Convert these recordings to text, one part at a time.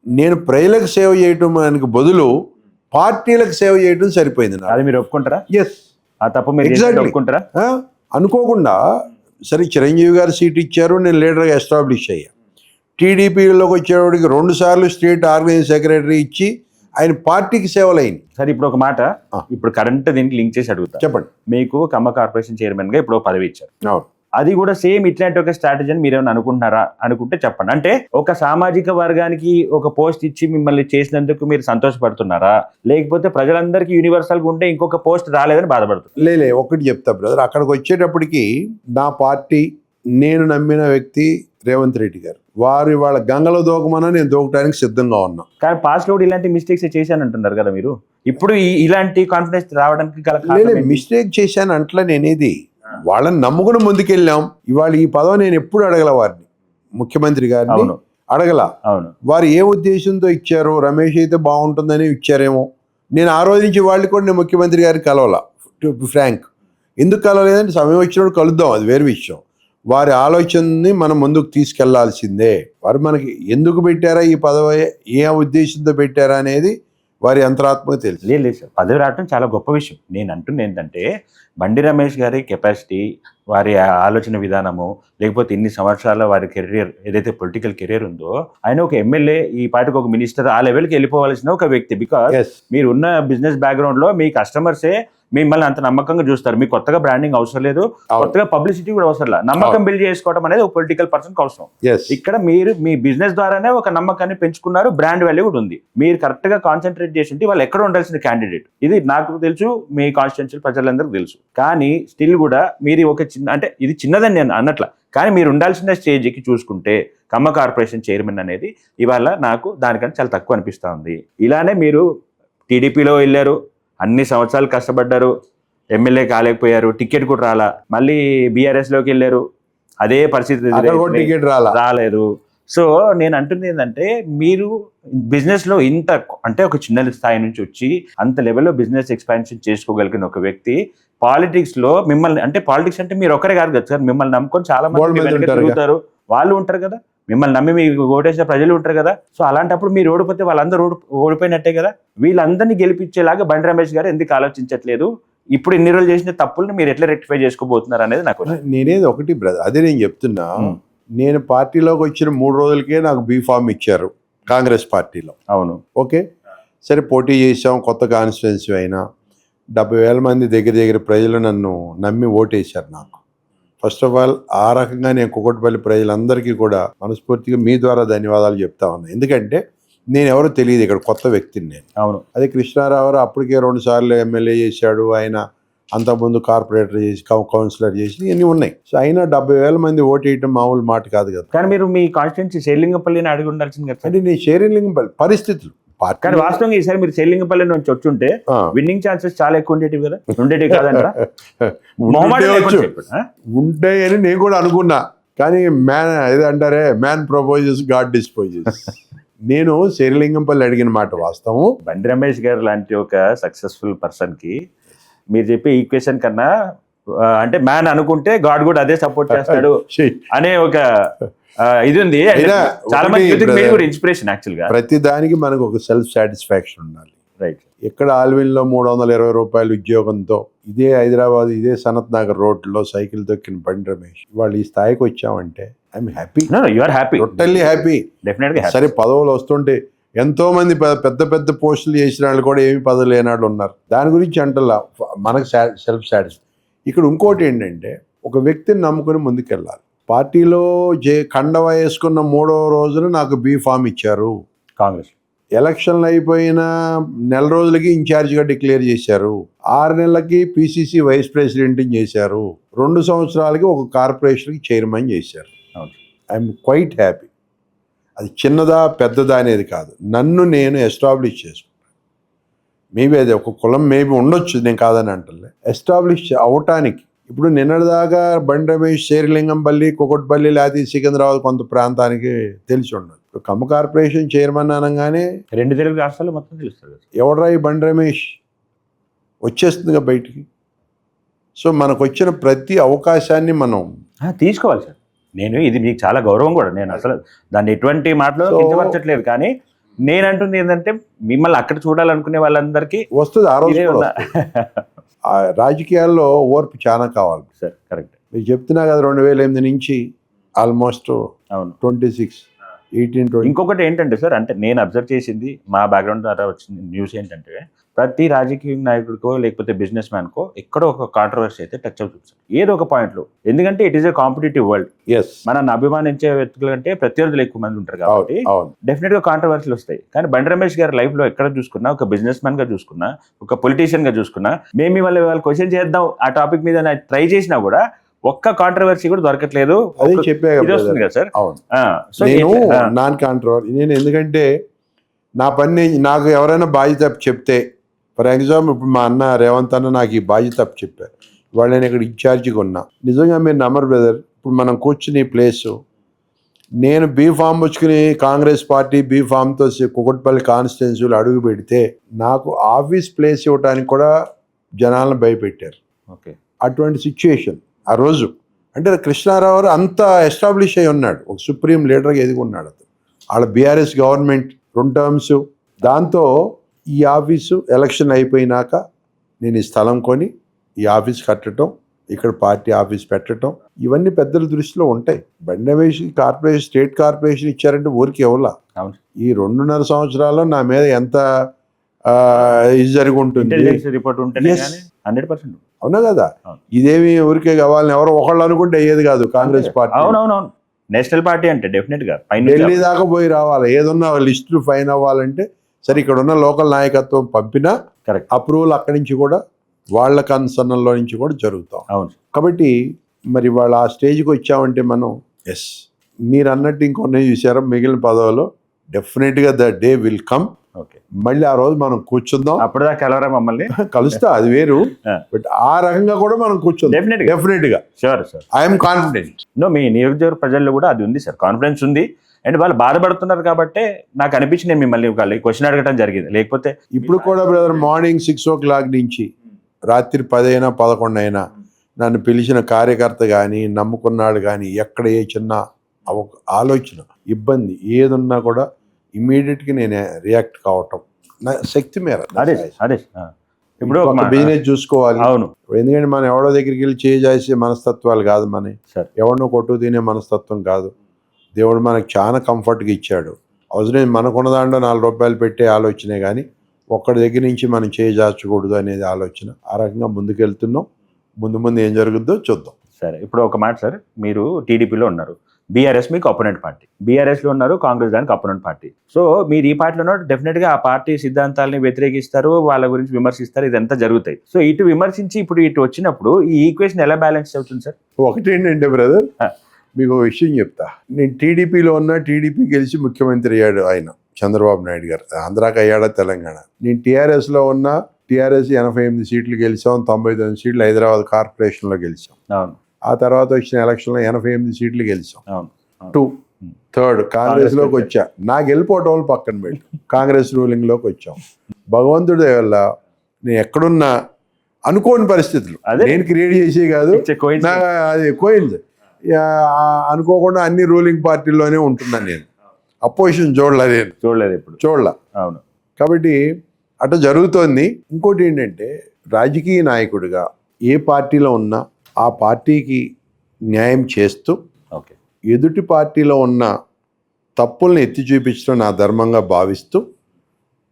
నేను ప్రజలకు సేవ చేయటం దానికి బదులు పార్టీలకు సేవ చేయడం సరిపోయింది నాకు. అది మీరు ఒప్పుకుంటారా? ఎస్, ఆ తప్పు మీరు ఎగ్జాక్ట్లీ. ఒప్పుకుంటారా? అనుకోకుండా సరే చిరంజీవి గారు సీట్ ఇచ్చారు, నేను లీడర్గా ఎస్టాబ్లిష్ అయ్యా. టీడీపీలోకి వచ్చేవాడికి 2 సార్లు స్టేట్ ఆర్గనైజింగ్ సెక్రటరీ ఇచ్చి ఆయన పార్టీకి సేవలు అయింది. సరే, ఇప్పుడు ఒక మాట, ఇప్పుడు కరెంట్ దీనికి లింక్ చేసి అడుగుతా. చెప్పండి. మీకు ఖమ్మ కార్పొరేషన్ చైర్మన్ గా ఇప్పుడు పదవి ఇచ్చారు. అవును. అది కూడా సేమ్ ఇట్లాంటి ఒక స్ట్రాటజీ అని మీరేమైనా అనుకుంటున్నారా? అనుకుంటే చెప్పండి. అంటే ఒక సామాజిక వర్గానికి ఒక పోస్ట్ ఇచ్చి మిమ్మల్ని చేసినందుకు మీరు సంతోషపడుతున్నారా, లేకపోతే ప్రజలందరికీ యూనివర్సల్గా ఉంటే ఇంకొక పోస్ట్ రాలేదని బాధపడుతున్నారు? లే, ఒకటి చెప్తా బ్రదర్, అక్కడికి వచ్చేటప్పటికి నా పార్టీ, నేను నమ్మిన వ్యక్తి రేవంత్ రెడ్డి గారు, వారు వాళ్ళ గంగలో దూకమన్నా నేను దూకడానికి సిద్ధంగా ఉన్నా. కానీ పాస్ట్ లో ఇలాంటి మిస్టేక్స్ చేశాను అంటున్నారు కదా మీరు. ఇప్పుడు ఇలాంటి కాన్ఫిడెన్స్ రావడానికి గల కారణం ఏంటి? మిస్టేక్ చేశాను అంటలే నేనేది, వాళ్ళని నమ్ముకుని ముందుకెళ్ళాం. ఇవాళ ఈ పదవి నేను ఎప్పుడు అడగల వారిని, ముఖ్యమంత్రి గారిని అడగల. అవును. వారు ఏ ఉద్దేశంతో ఇచ్చారో, రమేష్ అయితే బాగుంటుందని ఇచ్చారేమో. నేను ఆ రోజు నుంచి వాళ్ళు కూడా నేను ముఖ్యమంత్రి గారిని కలవాల, టు ఫ్రాంక్. ఎందుకు కలవలేదంటే సమయం వచ్చినప్పుడు కలుద్దాం, అది వేరే విషయం. వారి ఆలోచనని మనం ముందుకు తీసుకెళ్లాల్సిందే. వారు మనకి ఎందుకు పెట్టారా ఈ పదవి, ఏ ఉద్దేశంతో పెట్టారా అనేది వారి అంతరాత్మకు తెలుసు. లేదు సార్, పదవి రావడం చాలా గొప్ప విషయం. నేను అంటుంది ఏంటంటే, బండి రమేష్ గారి కెపాసిటీ, వారి ఆలోచన విధానము, లేకపోతే ఇన్ని సంవత్సరాల వారి కెరీర్, ఏదైతే పొలిటికల్ కెరీర్ ఉందో, ఆయన ఒక ఎమ్మెల్యే, ఈ పార్టీకి ఒక మినిస్టర్, ఆ లెవెల్కి వెళ్ళిపోవాల్సిన ఒక వ్యక్తి. బికాస్ మీరు ఉన్న బిజినెస్ బ్యాక్గ్రౌండ్ లో మీ కస్టమర్సే మిమ్మల్ని అంత నమ్మకంగా చూస్తారు. మీకు కొత్తగా బ్రాండింగ్ అవసరం లేదు, కొత్తగా పబ్లిసిటీ కూడా అవసరం లేదు. నమ్మకం బిల్డ్ చేసుకోవడం అనేది ఒక పొలిటికల్ పర్సన్ అవసరం. ఇక్కడ మీరు మీ బిజినెస్ ద్వారానే ఒక నమ్మకాన్ని పెంచుకున్నారు, బ్రాండ్ వాల్యూ కూడా ఉంది. మీరు కరెక్ట్ గా కాన్సన్ట్రేట్ చేసి వాళ్ళు ఎక్కడ ఉండాల్సిన క్యాండిడేట్, ఇది నాకు తెలుసు, మీ కాన్స్టిట్యూన్సీ ప్రజలందరికీ తెలుసు. కానీ స్టిల్ కూడా మీరు ఒక చిన్న, అంటే ఇది చిన్నదని నేను అన్నట్ల, కానీ మీరు ఉండాల్సిన స్టేజ్కి చూసుకుంటే ఖమ్మ కార్పొరేషన్ చైర్మన్ అనేది ఇవాళ నాకు దానికంటే చాలా తక్కువ అనిపిస్తూ ఉంది. ఇలానే మీరు టీడీపీలో వెళ్ళారు, అన్ని సంవత్సరాలు కష్టపడ్డారు, ఎమ్మెల్యే కాలేకపోయారు, టికెట్ కూడా రాలా. మళ్ళీ బీఆర్ఎస్ లోకి వెళ్ళారు, అదే పరిస్థితి, టికెట్ రాలేదు. సో నేను అంటుంది ఏంటంటే, మీరు బిజినెస్ లో ఇంత, అంటే ఒక చిన్న స్థాయి నుంచి వచ్చి అంత లెవెల్లో బిజినెస్ ఎక్స్పాన్షన్ చేసుకోగలిగిన ఒక వ్యక్తి పాలిటిక్స్ లో మిమ్మల్ని, అంటే పాలిటిక్స్ అంటే మీరు ఒకరే కాదు కదా సార్, మిమ్మల్ని నమ్ముకొని చాలా మంది తిరుగుతారు, వాళ్ళు ఉంటారు కదా, మిమ్మల్ని నమ్మి మీకు ఓటేసిన ప్రజలు ఉంటారు కదా. సో అలాంటప్పుడు మీరు ఓడిపోతే వాళ్ళందరూ ఓడిపోయినట్టే కదా. వీళ్ళందరినీ గెలిపించేలాగా బండి రమేష్ గారు ఎందుకు ఆలోచించట్లేదు? ఇప్పుడు ఇన్ని రోజులు చేసిన తప్పుల్ని మీరు ఎట్లా రెక్టిఫై చేసుకోబోతున్నారు అనేది నాకు. నేనేది ఒకటి బ్రదర్, అదే నేను చెప్తున్నా. నేను పార్టీలోకి వచ్చిన 3 రోజులకే నాకు బీఫామ్ ఇచ్చారు కాంగ్రెస్ పార్టీలో. అవును, ఓకే, సరే పోటీ చేసాం, కొత్త కాన్స్టిట్యున్సీ అయినా 70,000 మంది దగ్గర ప్రజలు నన్ను నమ్మి ఓటేశారు నాకు. ఫస్ట్ ఆఫ్ ఆల్ ఆ రకంగా నేను కుకట్పల్లి ప్రజలందరికీ కూడా మనస్ఫూర్తిగా మీ ద్వారా ధన్యవాదాలు చెప్తా ఉన్నా. ఎందుకంటే నేను ఎవరో తెలియదు, ఇక్కడ కొత్త వ్యక్తిని నేను. అవును. అదే కృష్ణారావు అప్పటికే 2 సార్లు ఎమ్మెల్యే చేశాడు, ఆయన అంతకుముందు కార్పొరేటర్ చేసి, కౌన్సిలర్ చేసి, ఇవన్నీ ఉన్నాయి. సో అయినా 70,000 మంది ఓటు వేయటం మామూలు మాట కాదు కదా. కానీ మీరు మీ కాన్స్టిట్యున్సీ శేర్లింగపల్లిని అడిగి ఉండాల్సింది కదా. అంటే నేను శేర్లింగంపల్లి పరిస్థితులు, కానీ వాస్తవంగా ఈసారి మీరు శేర్లింగపల్లి నుంచి వచ్చుంటే విన్నింగ్ ఛాన్సెస్ చాలా ఎక్కువ ఉండేటివి కదా. ఉండేటివి కాదంటారా? ఉంటాయని నేను కూడా అనుకున్నా, కానీ మ్యాన్ ఏదంటారే, మ్యాన్ ప్రపోజెస్ గాడ్ డిస్పోజెస్. నేను శేర్లింగంపల్లి అడిగిన మాట వాస్తవం. బండి రమేష్ గారు లాంటి ఒక సక్సెస్ఫుల్ పర్సన్ కి మీరు చెప్పే ఈక్వేషన్ కన్నా, అంటే మ్యాన్ అనుకుంటే గాడ్ కూడా అదే సపోర్ట్ చేస్తాడు అనే ఒక ఇది ఉంది. చాలా మంది ఇన్స్పిరేషన్ యాక్చువల్ గా. ప్రతి దానికి మనకు ఒక సెల్ఫ్ సాటిస్ఫాక్షన్ ఉండాలి. రైట్. ఇక్కడ ఆల్విన్లో 320 రూపాయల ఉద్యోగంతో, ఇదే హైదరాబాద్, ఇదే సనత్ నగర్ రోడ్లో సైకిల్ తొక్కిన బండి రమేష్ వాళ్ళు ఈ స్థాయికి వచ్చామంటే I'm happy. You are happy, totally happy. డెఫినెట్గా. సరే, పదవులు వస్తుంటే ఎంతో మంది పెద్ద పోస్టులు చేసిన వాళ్ళు కూడా ఏమి పదవులు లేని వాళ్ళు ఉన్నారు. దాని గురించి అంటలా, మనకు సెల్ఫ్ సాటిస్ఫై. ఇక్కడ ఇంకోటి ఏంటంటే, ఒక వ్యక్తిని నమ్ముకుని ముందుకెళ్ళాలి. పార్టీలో కండవ వేసుకున్న 3వ రోజున నాకు బీఫామ్ ఇచ్చారు కాంగ్రెస్. ఎలక్షన్లు అయిపోయిన నెల రోజులకి ఇన్ఛార్జిగా డిక్లేర్ చేశారు. 6 నెలలకి పిసిసి వైస్ ప్రెసిడెంట్ చేశారు. 2 సంవత్సరాలకి ఒక కార్పొరేషన్కి చైర్మన్ చేశారు. I'm quite happy. అది చిన్నదా పెద్దదా అనేది కాదు, నన్ను నేను ఎస్టాబ్లిష్ చేసుకుంటాను. మేబీ అది ఒక కులం మేబీ ఉండొచ్చు, నేను కాదని అంటలే. ఎస్టాబ్లిష్ అవటానికి ఇప్పుడు నిన్నటిదాకా బండి రమేష్ శేర్లింగంపల్లి, కుకట్పల్లి, లేకపోతే సికింద్రాబాద్ కొంత ప్రాంతానికి తెలిసి ఉండదు. ఇప్పుడు ఖమ్మ కార్పొరేషన్ చైర్మన్ అనగానే 2 తెలుగు రాష్ట్రాలు మొత్తం తెలుస్తుంది. ఎవడరా ఈ బండి రమేష్ వచ్చేస్తుందిగా బయటికి. సో మనకు వచ్చిన ప్రతి అవకాశాన్ని మనం తీసుకోవాలి సార్. నేను ఇది మీకు చాలా గౌరవం కూడా, నేను అసలు దాన్ని ఎటువంటి మాటలో కించపరచట్లేదు. కానీ నేను అంటుంది ఏంటంటే మిమ్మల్ని అక్కడ చూడాలనుకునే వాళ్ళందరికీ వస్తుంది ఆ రోజు ఇదే కూడా ఉందా? వస్తుంది. ఆ రాజకీయాల్లో ఓర్పు చాలా కావాలి. Sir correct. మీకు చెప్తున్నా కదా 2008 నుంచి ఆల్మోస్ట్ అవును. 26 18 20 ఇంకొకటి ఏంటంటే సార్, అంటే నేను అబ్జర్వ్ చేసింది మా బ్యాక్గ్రౌండ్ ద్వారా వచ్చిన న్యూస్ ఏంటంటే ప్రతి రాజకీయ నాయకుడికో లేకపోతే బిజినెస్ మ్యాన్కో ఎక్కడో ఒక కాంట్రవర్సీ అయితే టచ్ అవుతుంది సార్, ఏదో ఒక పాయింట్లో. ఎందుకంటే it is a competitive world. Yes మనల్ని అభిమానించే వ్యక్తుల కంటే ప్రత్యర్థులు ఎక్కువ మంది ఉంటారు అవును కాబట్టి అవును డెఫినెట్ గా కాంట్రవర్సీలు వస్తాయి. కానీ బండి రమేష్ గారి లైఫ్ లో ఎక్కడ చూసుకున్నా, ఒక బిజినెస్ మ్యాన్ గా చూసుకున్నా, ఒక పొలిటీషియన్ గా చూసుకున్నా, మేము ఇవాళ క్వశ్చన్ చేద్దాం ఆ టాపిక్ మీద ట్రై చేసినా కూడా ఒక్క కాంట్రవర్సీ కూడా దొరకట్లేదు. అదే చెప్పే ఇది వస్తుంది కదా సార్. అవును. సో నేను నాన్ కాంట్రవర్సీ, నేను ఎందుకంటే నా పని నాకు ఎవరైనా బాధ్యత చెప్తే, ఫర్ ఎగ్జాంపుల్ ఇప్పుడు మా అన్న రేవంత్ అన్న నాకు ఈ బాధ్యత చెప్పారు, వాళ్ళు నేను ఇక్కడ ఇన్ఛార్జిగా ఉన్నా. నిజంగా మీరు నమ్మరు బ్రదర్, ఇప్పుడు మనం కూర్చుని ప్లేసు, నేను బీఫామ్ పుచ్చుకుని కాంగ్రెస్ పార్టీ బీఫామ్తో కుకట్పల్లి కాన్స్టిట్యున్సీలు అడుగు పెడితే నాకు ఆఫీస్ ప్లేస్ ఇవ్వడానికి కూడా జనాలను భయపెట్టారు. ఓకే. అటువంటి సిచ్యుయేషన్ ఆ రోజు. అంటే కృష్ణారావు గారు అంత ఎస్టాబ్లిష్ అయి ఉన్నాడు, ఒక సుప్రీం లీడర్గా ఎదుగున్నాడు అతను. వాళ్ళ బీఆర్ఎస్ గవర్నమెంట్ 2 టర్మ్స్. దాంతో ఈ ఆఫీసు ఎలక్షన్ అయిపోయినాక నేను ఈ స్థలం కొని ఈ ఆఫీస్ కట్టడం, ఇక్కడ పార్టీ ఆఫీస్ పెట్టడం, ఇవన్నీ పెద్దల దృష్టిలో ఉంటాయి. బండి రమేష్ కార్పొరేషన్, స్టేట్ కార్పొరేషన్ ఇచ్చారంటే ఊరికి ఇవ్వాల. అవును. ఈ 2.5 సంవత్సరాల్లో నా మీద ఎంత ఇది జరిగి ఉంటుంది. ఇంటెలిజెన్స్ రిపోర్ట్ ఉంటేనే Yes. కానీ 100%. అవునా కదా, అవును. ఇదేమి ఊరికే కావాలని ఎవరో ఒకళ్ళు అనుకుంటే అయ్యేది కాదు. కాంగ్రెస్ పార్టీ అవునవునవును. నేషనల్ పార్టీ అంటే డెఫినెట్ గా పైన ఢిల్లీ దాకా పోయి రావాలి, ఏదన్నా లిస్టులు ఫైన్ అవ్వాలంటే. సరే, ఇక్కడ ఉన్న లోకల్ నాయకత్వం పంపినా కరెక్ట్. అప్రూవల్ అక్కడి నుంచి కూడా వాళ్ళ కన్సర్న్లో నుంచి కూడా జరుగుతాం. అవును. కాబట్టి మరి వాళ్ళ ఆ స్టేజ్కి వచ్చామంటే మనం ఎస్ మీరు అన్నట్టు ఇంకొన్ని చూసారా మిగిలిన పదవులు, డెఫినెట్గా the day will come. Okay. మళ్ళీ ఆ రోజు మనం కూర్చుందాం. అప్పుడు దాకా కలవరా మమ్మల్ని? కలుస్తా, అది వేరు. బట్ ఆ రకంగా కూడా మనం కూర్చుందాం డెఫినెట్గా. Sure sir. I'm confident. No, మీ నియోజకవర్గ ప్రజల్లో కూడా అది ఉంది సార్, కాన్ఫిడెన్స్ ఉంది. అండ్ వాళ్ళు బాధపడుతున్నారు కాబట్టి నాకు అనిపించి నేను మిమ్మల్ని క్వశ్చన్ అడగడం జరిగింది. లేకపోతే ఇప్పుడు కూడా బ్రదర్ మార్నింగ్ 6 o'clock నుంచి రాత్రి 10 అయినా 11 అయినా నన్ను పిలిచిన కార్యకర్త కానీ నమ్ముకున్నాడు కానీ ఎక్కడ ఏ చిన్న ఆలోచన ఇబ్బంది ఏదున్నా కూడా ఇమ్మీడియట్గా నేను రియాక్ట్ కావటం నా శక్తి మేర. అదే అదే ఇప్పుడు బిజినెస్ చూసుకోవాలి. అవును. ఎందుకంటే మనం ఎవడో దగ్గరికి వెళ్ళి చేసే మనస్తత్వాలు కాదు మనకి, సార్ ఎవరినో కొట్టు తినే మనస్తత్వం కాదు. దేవుడు మనకు చాలా కంఫర్ట్గా ఇచ్చాడు. అవసరం మనకున్న దాంట్లో 4 రూపాయలు పెట్టే ఆలోచనే కానీ ఒక్కడి దగ్గర నుంచి మనం చేయజార్చకూడదు అనేది ఆలోచన. ఆ రకంగా ముందుకెళ్తున్నాం. ముందు ఏం జరుగుద్దో చూద్దాం. సరే, ఇప్పుడు ఒక మాట సార్, మీరు టీడీపీలో ఉన్నారు, బీఆర్ఎస్ మీకు అపోనెంట్ పార్టీ, బీఆర్ఎస్లో ఉన్నారు, కాంగ్రెస్ దానికి అపోనెంట్ పార్టీ. సో మీరు ఈ పార్టీలో ఉన్నారు, డెఫినెట్గా ఆ పార్టీ సిద్ధాంతాలని వ్యతిరేకిస్తారు, వాళ్ళ గురించి విమర్శిస్తారు, ఇదంతా జరుగుతాయి. సో ఇటు విమర్శించి ఇప్పుడు ఇటు వచ్చినప్పుడు ఈ ఈక్వేషన్ ఎలా బ్యాలెన్స్ అవుతుంది సార్? ఒకటి ఏంటంటే బ్రదర్, మీకు ఒక విషయం చెప్తా. నేను టీడీపీలో ఉన్నా, టీడీపీ గెలిచి ముఖ్యమంత్రి అయ్యాడు ఆయన చంద్రబాబు నాయుడు గారు. ఆంధ్రాకి అయ్యాడా తెలంగాణ. నేను టీఆర్ఎస్లో ఉన్నా, టీఆర్ఎస్ 88 సీట్లు గెలిచాం, 99 సీట్లు హైదరాబాద్ కార్పొరేషన్లో గెలిచాం. అవును. ఆ తర్వాత వచ్చిన ఎలక్షన్లో 88 సీట్లు గెలిచాం. అవును. 2 థర్డ్ కాంగ్రెస్లోకి వచ్చా. నాకు వెళ్ళిపోవటం వాళ్ళు పక్కన పెట్టు, కాంగ్రెస్ రూలింగ్లోకి వచ్చాం. భగవంతుడి వల్ల నేను ఎక్కడున్నా అనుకోని పరిస్థితులు నేను క్రియేట్ చేసే కాదు, అది కోయింది. అనుకోకుండా అన్ని రూలింగ్ పార్టీల్లోనే ఉంటున్నాను నేను. అపోజిషన్ చూడలేదు ఇప్పుడు. అవును. కాబట్టి అట్లా జరుగుతోంది. ఇంకోటి ఏంటంటే రాజకీయ నాయకుడిగా ఏ పార్టీలో ఉన్నా ఆ పార్టీకి న్యాయం చేస్తూ ఓకే, ఎదుటి పార్టీలో ఉన్న తప్పుల్ని ఎత్తి చూపించడం నా ధర్మంగా భావిస్తూ,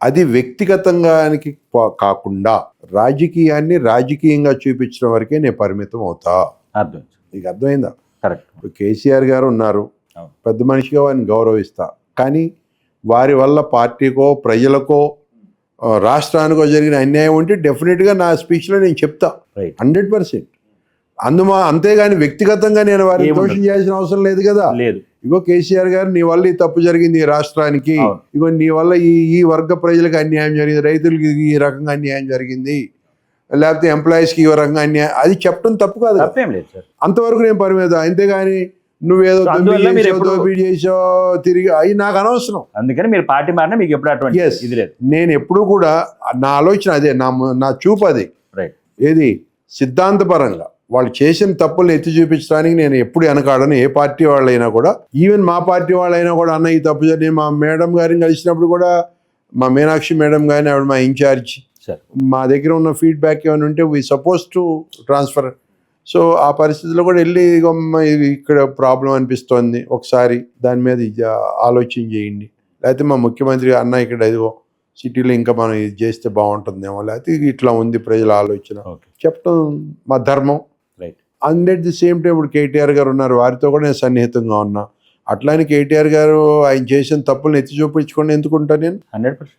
అది వ్యక్తిగతంగానికి కాకుండా రాజకీయాన్ని రాజకీయంగా చూపించడం వరకే నేను పరిమితం అవుతా. అర్థం. నీకు అర్థమైందా? కరెక్ట్. కేసీఆర్ గారు ఉన్నారు, పెద్ద మనిషిగా వారిని గౌరవిస్తా. కానీ వారి వల్ల పార్టీకో ప్రజలకో రాష్ట్రానికో జరిగిన అన్యాయం ఉంటే డెఫినెట్గా నా స్పీచ్లో నేను చెప్తా 100%. అంతేగాని వ్యక్తిగతంగా నేను వారిని దోషం చేయాల్సిన అవసరం లేదు కదా. ఇగో కేసీఆర్ గారు నీ వల్ల ఈ తప్పు జరిగింది ఈ రాష్ట్రానికి, ఇగో నీ వల్ల ఈ వర్గ ప్రజలకు అన్యాయం జరిగింది, రైతులకి ఈ రకంగా అన్యాయం జరిగింది, లేకపోతే ఎంప్లాయీస్కి ఈ రకంగా అన్యాయం, అది చెప్పడం తప్పు కాదు. అంతవరకు నేను పరిమితం. అంతేగాని నువ్వేదో దోపిడీ చేసావు తిరిగి అవి నాకు అనవసరం. అందుకని మీరు పార్టీ మారినా మీకు ఎప్పుడు అటువంటి ఇది లేదు. నేను ఎప్పుడు కూడా నా ఆలోచన అదే, నా చూపు అది. ఏది సిద్ధాంతపరంగా వాళ్ళు చేసిన తప్పులు ఎత్తి చూపించడానికి నేను ఎప్పుడు వెనకాడను. ఏ పార్టీ వాళ్ళైనా కూడా, ఈవెన్ మా పార్టీ వాళ్ళైనా కూడా అన్న ఈ తప్పు జరిగింది. మా మేడం గారిని కలిసినప్పుడు కూడా, మా మీనాక్షి మేడం గారిని, ఆవిడ మా ఇన్ఛార్జ్, సరే మా దగ్గర ఉన్న ఫీడ్బ్యాక్ ఏమైనా ఉంటే we suppose to transfer. So ఆ పరిస్థితిలో కూడా వెళ్ళి "ఇగమ్మా, ఇది ఇక్కడ ప్రాబ్లం అనిపిస్తోంది, ఒకసారి దాని మీద ఆలోచన చేయండి, లేకపోతే మా ముఖ్యమంత్రి అన్న ఇక్కడ ఇదిగో సిటీలో ఇంకా మనం ఇది చేస్తే బాగుంటుందేమో, లేకపోతే ఇది ఇట్లా ఉంది ప్రజల ఆలోచన" ఓకే చెప్పడం మా ధర్మం. Right. And at the same time ఇప్పుడు కేటీఆర్ గారు ఉన్నారు, వారితో కూడా నేను సన్నిహితంగా ఉన్నా. అట్లానే కేటీఆర్ గారు ఆయన చేసిన తప్పులను ఎత్తి చూపించుకొని ఎందుకుంటా నేను? 100%.